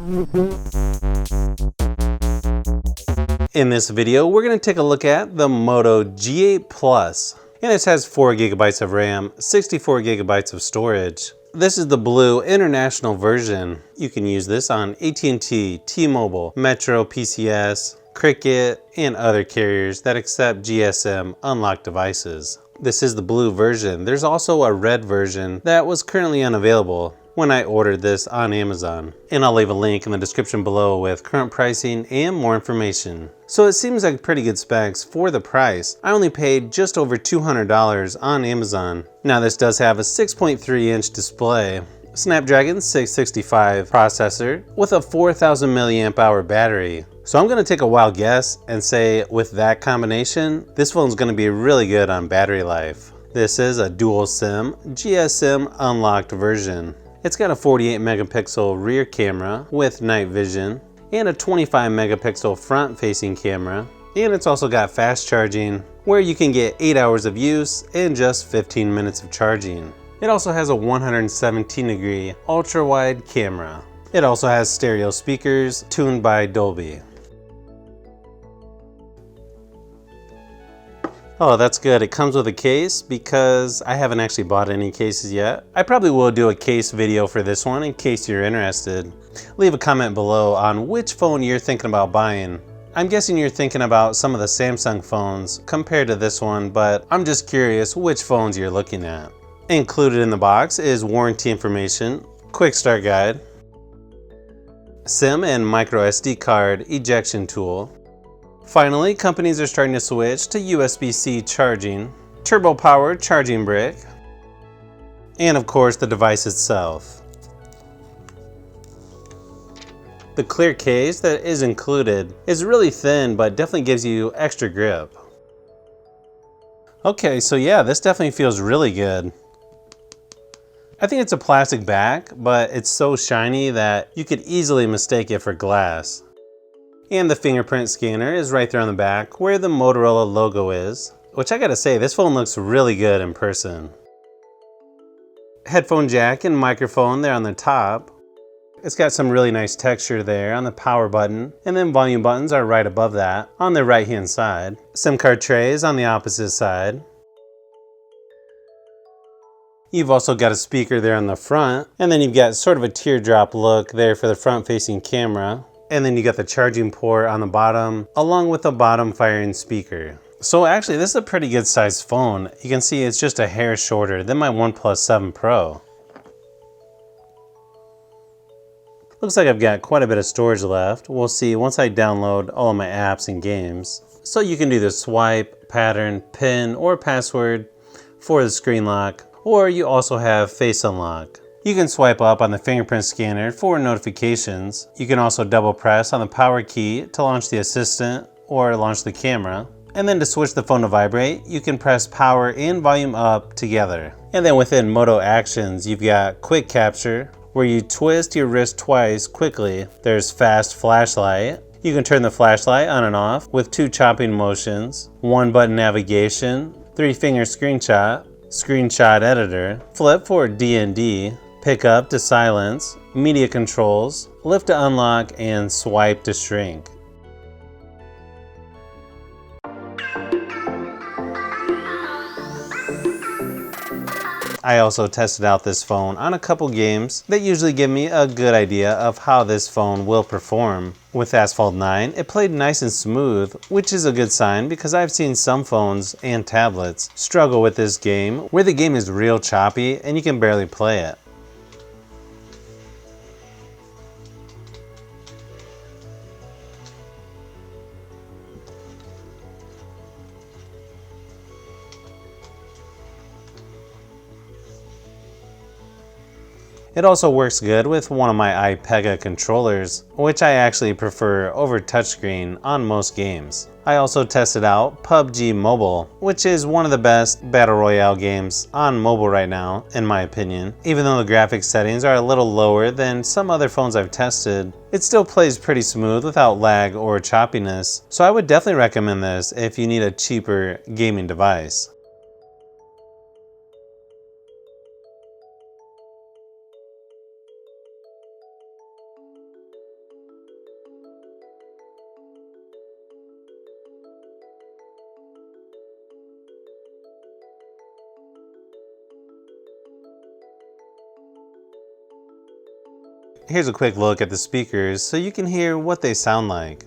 In this video, we're going to take a look at the Moto G8 Plus. And this has 4 GB of RAM, 64 GB of storage. This is the blue international version. You can use this on AT&T, T-Mobile, Metro, PCS, Cricket, and other carriers that accept GSM unlocked devices. This is the blue version. There's also a red version that was currently unavailable when I ordered this on Amazon. And I'll leave a link in the description below with current pricing and more information. So it seems like pretty good specs for the price. I only paid just over $200 on Amazon. Now this does have a 6.3-inch display, Snapdragon 665 processor with a 4000 milliamp hour battery. So I'm gonna take a wild guess and say with that combination, this phone's gonna be really good on battery life. This is a dual SIM GSM unlocked version. It's got a 48 megapixel rear camera with night vision and a 25 megapixel front facing camera. And it's also got fast charging where you can get 8 hours of use in just 15 minutes of charging. It also has a 117-degree ultra wide camera. It also has stereo speakers tuned by Dolby. Oh, that's good. It comes with a case because I haven't actually bought any cases yet. I probably will do a case video for this one in case you're interested. Leave a comment below on which phone you're thinking about buying. I'm guessing you're thinking about some of the Samsung phones compared to this one, but I'm just curious which phones you're looking at. Included in the box is warranty information, quick start guide, SIM and micro SD card ejection tool. Finally, companies are starting to switch to USB-C charging, turbo-powered charging brick, and of course the device itself. The clear case that is included is really thin but definitely gives you extra grip. Okay, so yeah, this definitely feels really good. I think it's a plastic back, but it's so shiny that you could easily mistake it for glass. And the fingerprint scanner is right there on the back where the Motorola logo is, which I gotta say, this phone looks really good in person. Headphone jack and microphone there on the top. It's got some really nice texture there on the power button, and then volume buttons are right above that on the right hand side. SIM card tray is on the opposite side. You've also got a speaker there on the front, and then you've got sort of a teardrop look there for the front facing camera. And then you got the charging port on the bottom, along with the bottom firing speaker. So actually, this is a pretty good sized phone. You can see it's just a hair shorter than my OnePlus 7 Pro. Looks like I've got quite a bit of storage left. We'll see once I download all of my apps and games. So you can do the swipe, pattern, pin, or password for the screen lock, or you also have face unlock. You can swipe up on the fingerprint scanner for notifications. You can also double press on the power key to launch the assistant or launch the camera. And then to switch the phone to vibrate, you can press power and volume up together. And then within Moto Actions, you've got quick capture, where you twist your wrist twice quickly. There's fast flashlight. You can turn the flashlight on and off with 2 chopping motions, 1 button navigation, 3-finger screenshot, screenshot editor, flip for D&D, pick up to silence, media controls, lift to unlock, and swipe to shrink. I also tested out this phone on a couple games that usually give me a good idea of how this phone will perform. With Asphalt 9, it played nice and smooth, which is a good sign because I've seen some phones and tablets struggle with this game where the game is real choppy and you can barely play it. It also works good with one of my iPega controllers, which I actually prefer over touchscreen on most games. I also tested out PUBG Mobile, which is one of the best Battle Royale games on mobile right now, in my opinion. Even though the graphics settings are a little lower than some other phones I've tested, it still plays pretty smooth without lag or choppiness, so I would definitely recommend this if you need a cheaper gaming device. Here's a quick look at the speakers so you can hear what they sound like.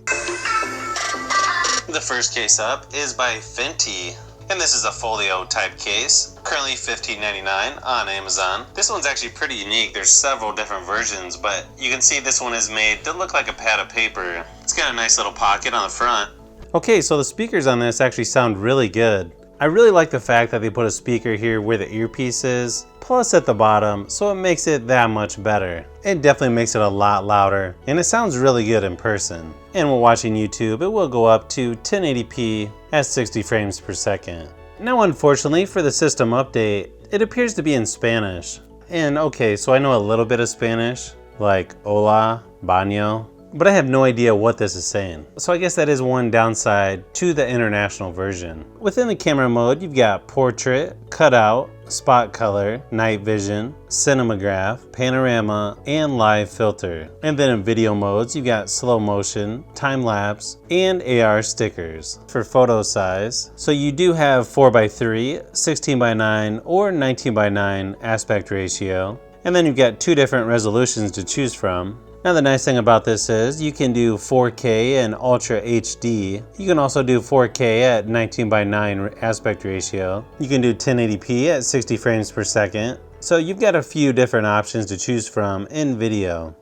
The first case up is by Fenty, and this is a folio type case, currently $15.99 on Amazon. This one's actually pretty unique. There's several different versions, but you can see this one is made to look like a pad of paper. It's got a nice little pocket on the front. Okay, so the speakers on this actually sound really good. I really like the fact that they put a speaker here where the earpiece is, plus at the bottom, so it makes it that much better. It definitely makes it a lot louder, and it sounds really good in person. And when watching YouTube, it will go up to 1080p at 60 frames per second. Now unfortunately for the system update, it appears to be in Spanish. And okay, so I know a little bit of Spanish, like hola, baño, but I have no idea what this is saying. So I guess that is one downside to the international version. Within the camera mode, you've got portrait, cutout, spot color, night vision, cinematograph, panorama, and live filter. And then in video modes, you've got slow motion, time lapse, and AR stickers. For photo size, so you do have 4:3, 16:9, or 19:9 aspect ratio. And then you've got two different resolutions to choose from. Now the nice thing about this is you can do 4K and Ultra HD. You can also do 4K at 19:9 aspect ratio. You can do 1080p at 60 frames per second. So you've got a few different options to choose from in video.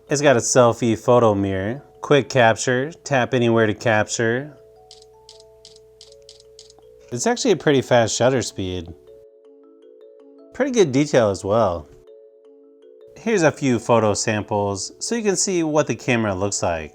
It's got a selfie photo mirror, quick capture, tap anywhere to capture. It's actually a pretty fast shutter speed. Pretty good detail as well. Here's a few photo samples so you can see what the camera looks like.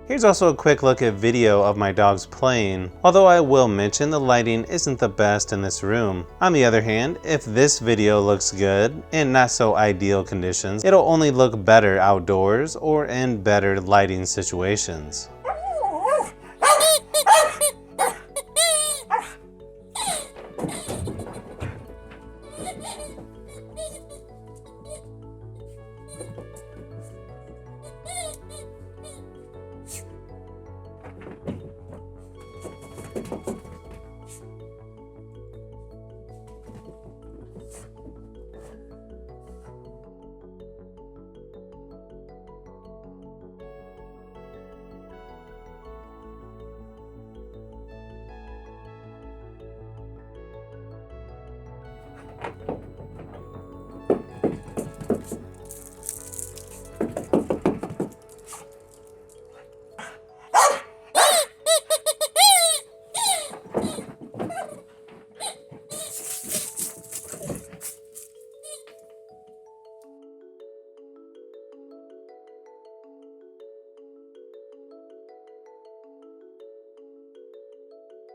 Here's also a quick look at video of my dogs playing, although I will mention the lighting isn't the best in this room. On the other hand, if this video looks good in not so ideal conditions, it'll only look better outdoors or in better lighting situations.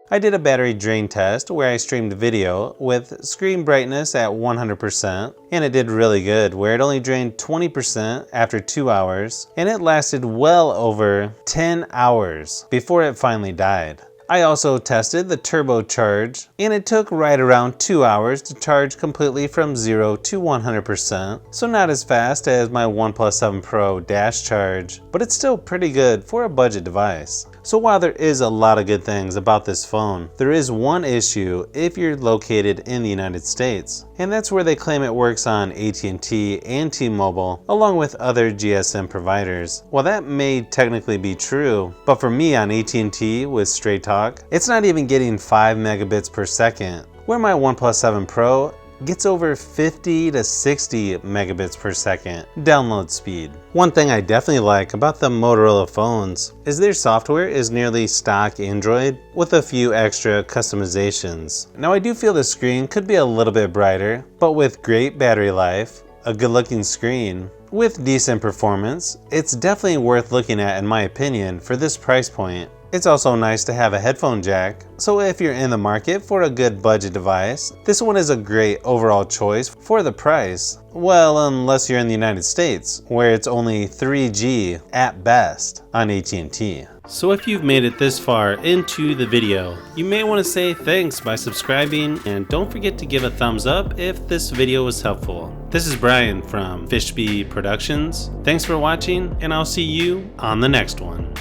I did a battery drain test where I streamed video with screen brightness at 100%, and it did really good, where it only drained 20% after 2 hours, and it lasted well over 10 hours before it finally died. I also tested the turbo charge, and it took right around 2 hours to charge completely from 0 to 100%, so not as fast as my OnePlus 7 Pro dash charge, but it's still pretty good for a budget device. So while there is a lot of good things about this phone, there is one issue if you're located in the United States, and that's where they claim it works on AT&T and T-Mobile, along with other GSM providers. Well, that may technically be true, but for me on AT&T with Straight Talk, it's not even getting 5 megabits per second, where my OnePlus 7 Pro gets over 50 to 60 megabits per second download speed. One thing I definitely like about the Motorola phones is their software is nearly stock Android with a few extra customizations. Now I do feel the screen could be a little bit brighter, but with great battery life, a good looking screen with decent performance, it's definitely worth looking at in my opinion for this price point. It's also nice to have a headphone jack, so if you're in the market for a good budget device, this one is a great overall choice for the price. Well, unless you're in the United States, where it's only 3G at best on AT&T. So if you've made it this far into the video, you may want to say thanks by subscribing, and don't forget to give a thumbs up if this video was helpful. This is Brian from Fishbee Productions. Thanks for watching, and I'll see you on the next one.